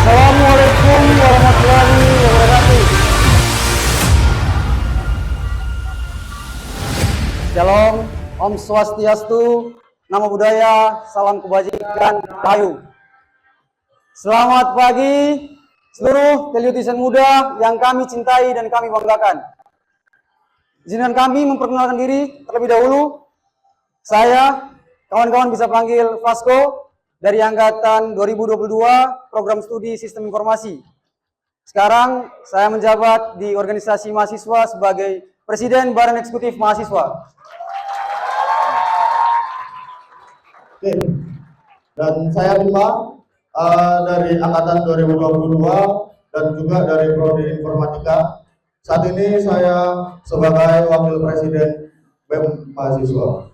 Assalamualaikum warahmatullahi wabarakatuh. Shalom, Om Swastiastu, Namo Buddhaya, Salam Kebajikan, Rahayu. Selamat pagi seluruh televisi muda yang kami cintai dan kami banggakan. Izinkan kami memperkenalkan diri terlebih dahulu. Saya, kawan-kawan bisa panggil Vasco, dari Angkatan 2022, Program Studi Sistem Informasi. Sekarang saya menjabat di organisasi mahasiswa sebagai Presiden Badan Eksekutif Mahasiswa. Oke, dan saya Bima dari Angkatan 2022 dan juga dari Prodi Informatika. Saat ini saya sebagai Wakil Presiden BEM Mahasiswa.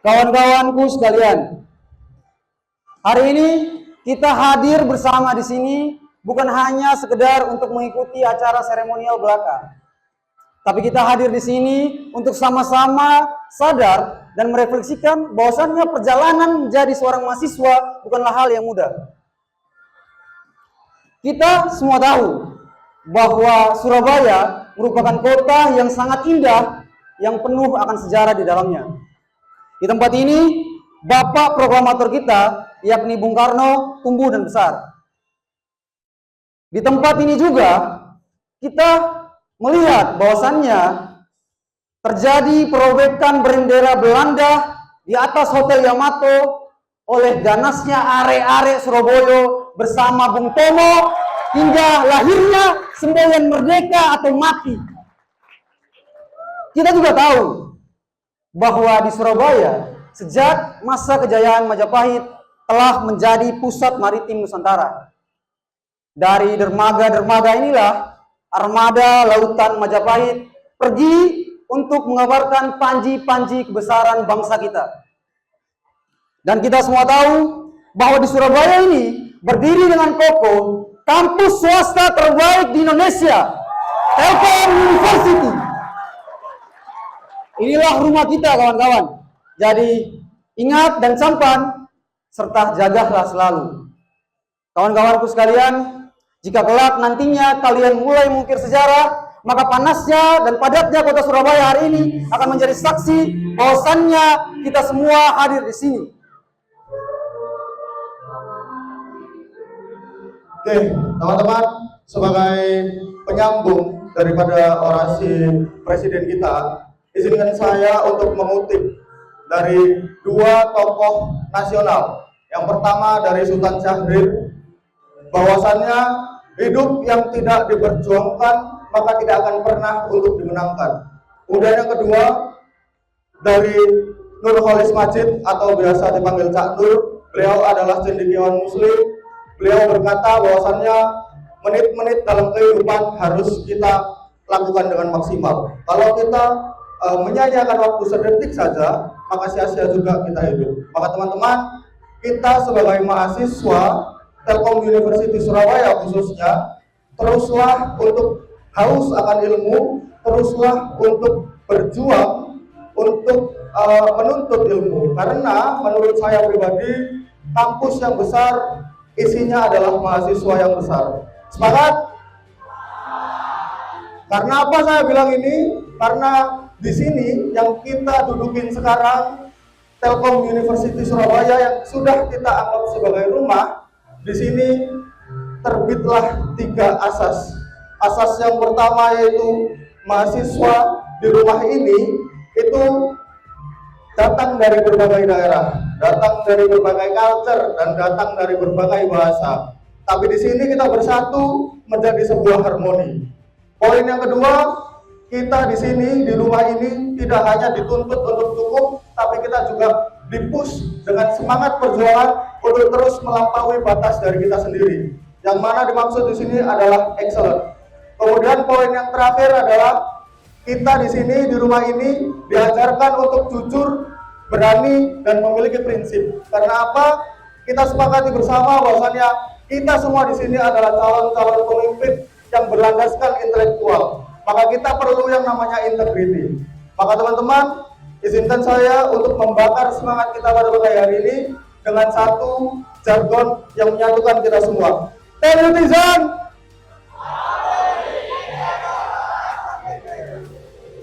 Kawan-kawanku sekalian, hari ini kita hadir bersama di sini bukan hanya sekedar untuk mengikuti acara seremonial belaka, tapi kita hadir di sini untuk sama-sama sadar dan merefleksikan bahwasannya perjalanan menjadi seorang mahasiswa bukanlah hal yang mudah. Kita semua tahu bahwa Surabaya merupakan kota yang sangat indah, yang penuh akan sejarah di dalamnya. Di tempat ini, Bapak Proklamator kita, yakni Bung Karno, tumbuh dan besar. Di tempat ini juga, kita melihat bahwasannya terjadi perobekan bendera Belanda di atas Hotel Yamato oleh ganasnya are-are Surabaya bersama Bung Tomo hingga lahirnya semboyan merdeka atau mati. Kita juga tahu bahwa di Surabaya sejak masa kejayaan Majapahit telah menjadi pusat maritim Nusantara. Dari dermaga-dermaga inilah armada lautan Majapahit pergi untuk mengabarkan panji-panji kebesaran bangsa kita. Dan kita semua tahu bahwa di Surabaya ini berdiri dengan kokoh kampus swasta terbaik di Indonesia, Telkom University. Inilah rumah kita, kawan-kawan. Jadi ingat dan campan serta jagalah selalu. Kawan-kawanku sekalian, jika kelak nantinya kalian mulai mengukir sejarah, maka panasnya dan padatnya kota Surabaya hari ini akan menjadi saksi bahwasannya kita semua hadir di sini. Oke, teman-teman, sebagai penyambung daripada orasi Presiden kita, izinkan saya untuk mengutip dari dua tokoh nasional. Yang pertama dari Sultan Syahrir, bahwasannya hidup yang tidak diperjuangkan maka tidak akan pernah untuk dimenangkan. Kemudian yang kedua dari Nurholis Majid atau biasa dipanggil Cak Nur, beliau adalah cendekiawan Muslim. Beliau berkata bahwasannya menit-menit dalam kehidupan harus kita lakukan dengan maksimal. Kalau kita menyanyiakan waktu sedetik saja, maka sia-sia juga kita hidup. Maka teman-teman, kita sebagai mahasiswa Telkom University Surabaya khususnya, teruslah untuk haus akan ilmu, teruslah untuk berjuang untuk menuntut ilmu. Karena menurut saya pribadi, kampus yang besar isinya adalah mahasiswa yang besar. Semangat! Karena apa saya bilang ini? Karena di sini yang kita dudukin sekarang, Telkom University Surabaya yang sudah kita anggap sebagai rumah, di sini terbitlah 3 asas. Asas yang pertama yaitu mahasiswa di rumah ini itu datang dari berbagai daerah, datang dari berbagai culture, dan datang dari berbagai bahasa. Tapi di sini kita bersatu menjadi sebuah harmoni. Poin yang kedua, kita di sini di rumah ini tidak hanya dituntut untuk cukup, tapi kita juga dipush dengan semangat perjuangan untuk terus melampaui batas dari kita sendiri. Yang mana dimaksud di sini adalah excellent. Kemudian poin yang terakhir adalah kita di sini di rumah ini diajarkan untuk jujur, berani, dan memiliki prinsip. Karena apa? Kita sepakati bersama bahwasannya kita semua di sini adalah calon-calon pemimpin yang berlandaskan intelektual. Maka kita perlu yang namanya integriti. Maka teman-teman, izinkan saya untuk membakar semangat kita pada pagi hari ini dengan satu jargon yang menyatukan kita semua. Telutisan.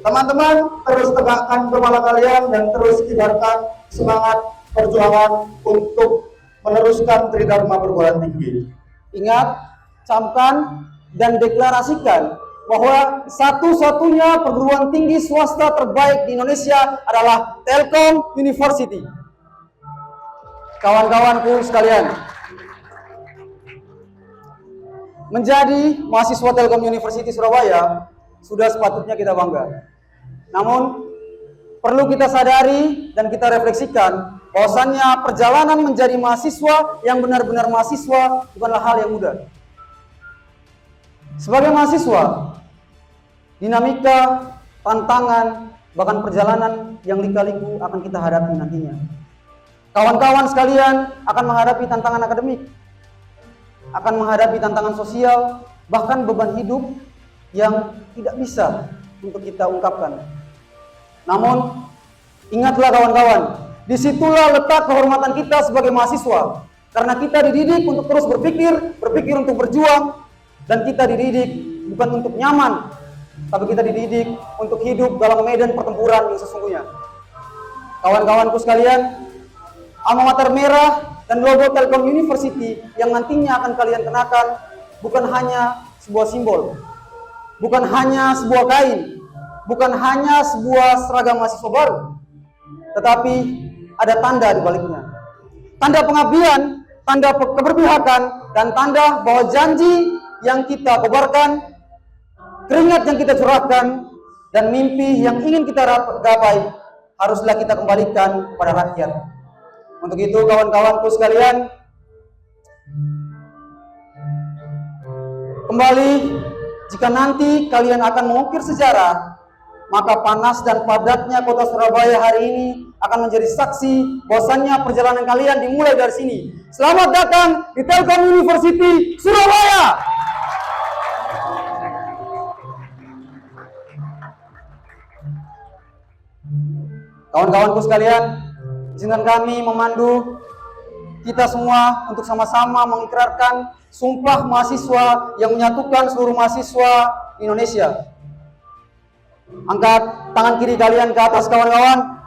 Teman-teman, terus tegakkan kepala kalian dan terus kibarkan semangat perjuangan untuk meneruskan Tridharma perguruan tinggi. Ingat, camkan dan deklarasikan bahwa satu-satunya perguruan tinggi swasta terbaik di Indonesia adalah Telkom University. Kawan-kawanku sekalian, menjadi mahasiswa Telkom University Surabaya sudah sepatutnya kita bangga. Namun, perlu kita sadari dan kita refleksikan bahwasannya perjalanan menjadi mahasiswa yang benar-benar mahasiswa bukanlah hal yang mudah. Sebagai mahasiswa, dinamika, tantangan, bahkan perjalanan yang lika-liku akan kita hadapi nantinya. Kawan-kawan sekalian akan menghadapi tantangan akademik, akan menghadapi tantangan sosial, bahkan beban hidup yang tidak bisa untuk kita ungkapkan. Namun, ingatlah kawan-kawan, disitulah letak kehormatan kita sebagai mahasiswa. Karena kita dididik untuk terus berpikir untuk berjuang, dan kita dididik bukan untuk nyaman, tapi kita dididik untuk hidup dalam medan pertempuran yang sesungguhnya. Kawan-kawanku sekalian, alma mater merah dan logo Telkom University yang nantinya akan kalian kenakan bukan hanya sebuah simbol, bukan hanya sebuah kain, bukan hanya sebuah seragam mahasiswa baru, tetapi ada tanda di baliknya. Tanda pengabdian, tanda keberpihakan, dan tanda bahwa janji yang kita kobarkan, keringat yang kita curahkan, dan mimpi yang ingin kita gapai haruslah kita kembalikan kepada rakyat. Untuk itu kawan-kawanku sekalian, kembali, jika nanti kalian akan mengukir sejarah, maka panas dan padatnya kota Surabaya hari ini akan menjadi saksi bahwasannya perjalanan kalian dimulai dari sini. Selamat datang di Telkom University Surabaya. Kawan-kawanku sekalian, izinkan kami memandu kita semua untuk sama-sama mengikrarkan sumpah mahasiswa yang menyatukan seluruh mahasiswa Indonesia. Angkat tangan kiri kalian ke atas, kawan-kawan.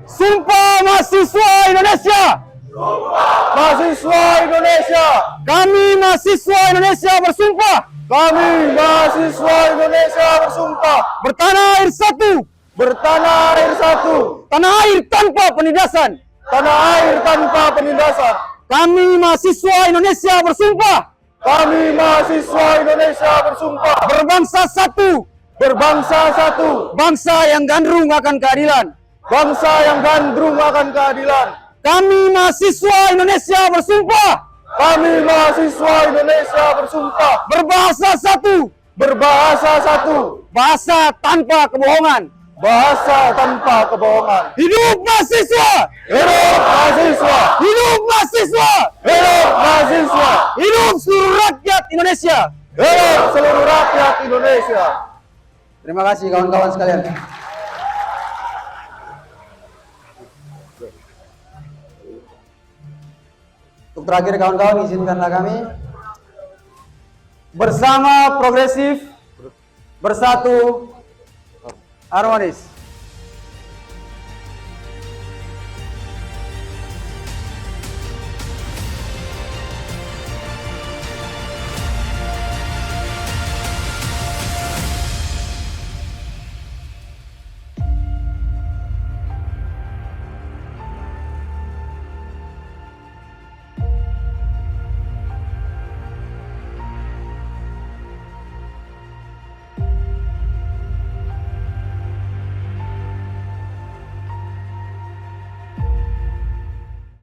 Sumpah mahasiswa Indonesia. Sumpah mahasiswa Indonesia. Kami mahasiswa Indonesia bersumpah. Kami mahasiswa Indonesia bersumpah. Bertanah air satu. Bertanah air satu. Tanah air tanpa penindasan. Tanah air tanpa penindasan. Kami mahasiswa Indonesia bersumpah. Kami mahasiswa Indonesia bersumpah. Berbangsa satu. Berbangsa satu. Bangsa yang gandrung akan keadilan. Bangsa yang gandrung akan keadilan. Kami mahasiswa Indonesia bersumpah. Kami mahasiswa Indonesia bersumpah. Berbahasa satu. Berbahasa satu. Bahasa tanpa kebohongan. Bahasa tanpa kebohongan. Hidup mahasiswa! Hidup mahasiswa! Hidup mahasiswa! Hidup mahasiswa! Hidup seluruh rakyat Indonesia! Hidup seluruh rakyat Indonesia! Terima kasih kawan-kawan sekalian. Untuk terakhir kawan-kawan, izinkanlah kami bersama progresif, bersatu, harmonis.